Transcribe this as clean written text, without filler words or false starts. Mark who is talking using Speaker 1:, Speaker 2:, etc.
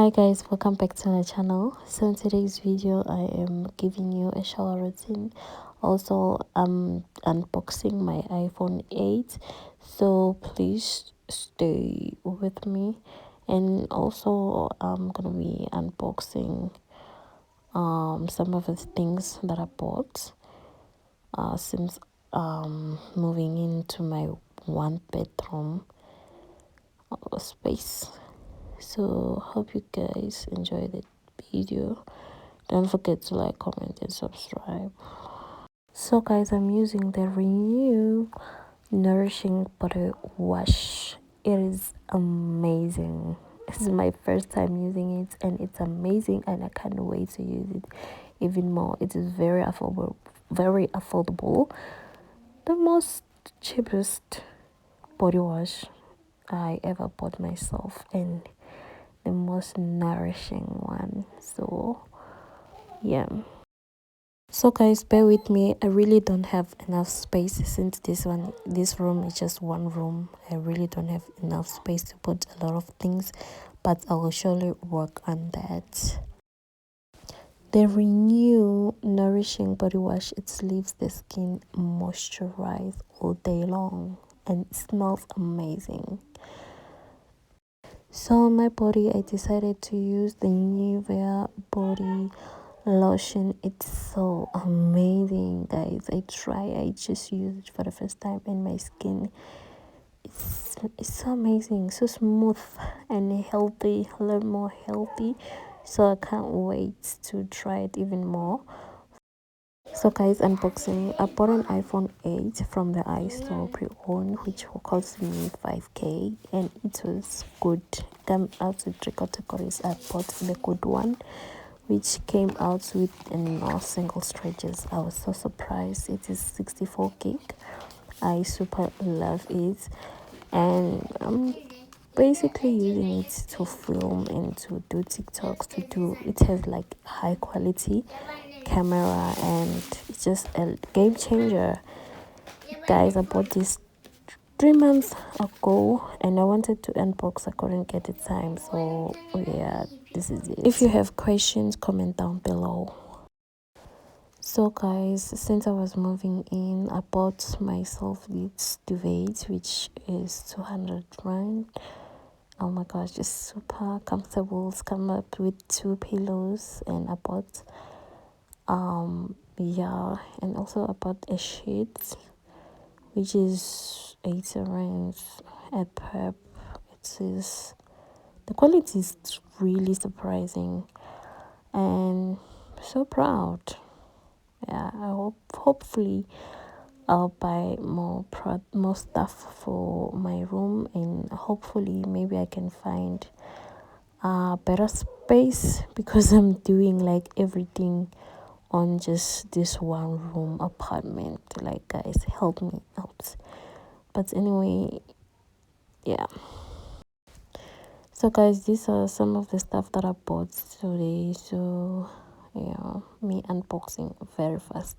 Speaker 1: Hi guys, welcome back to my channel. So in today's video I am giving you a shower routine. Also I'm unboxing my iPhone 8, so please stay with me. And also I'm gonna be unboxing some of the things that I bought since moving into my one bedroom space. So hope you guys enjoy the video. Don't forget to like, comment and subscribe. So guys, I'm using the Renew Nourishing Body Wash. It is amazing. This is my first time using it and it's amazing, and I can't wait to use it even more. It is very affordable. The most cheapest body wash I ever bought myself, and the most nourishing one. So yeah, so guys, bear with me. I really don't have enough space since this room is just one room. I really don't have enough space to put a lot of things, but I will surely work on that. The Renew Nourishing Body Wash, it leaves the skin moisturized all day long and it smells amazing. So on my body, I decided to use the Nivea body lotion. It's so amazing, guys. I just used it for the first time, and my skin it's so amazing, so smooth and healthy, a lot more healthy. So I can't wait to try it even more. So guys, unboxing. I bought an iPhone 8 from the iStore pre-owned, which cost me 5k, and it was good. Came out with 3 categories. I bought the good one, which came out with no single stretches. I was so surprised. It is 64 gig. I super love it, and I'm basically using it to film and to do TikToks. It has like high quality camera, and it's just a game changer, guys. I bought this 3 months ago and I wanted to unbox. I couldn't get the time, so yeah, this is it. If you have questions, comment down below. So guys, since I was moving in, I bought myself this duvet, which is 200 rand. Oh my gosh, it's super comfortable. It's come up with 2 pillows, and I bought yeah, and also I bought a sheet, which is 80 rands at Pep. It is, the quality is really surprising and so proud. Yeah, hopefully I'll buy more stuff for my room, and hopefully maybe I can find a better space, because I'm doing like everything on just this one room apartment. Like, guys, help me out. But anyway, yeah. So guys, these are some of the stuff that I bought today. So yeah, me unboxing very fast.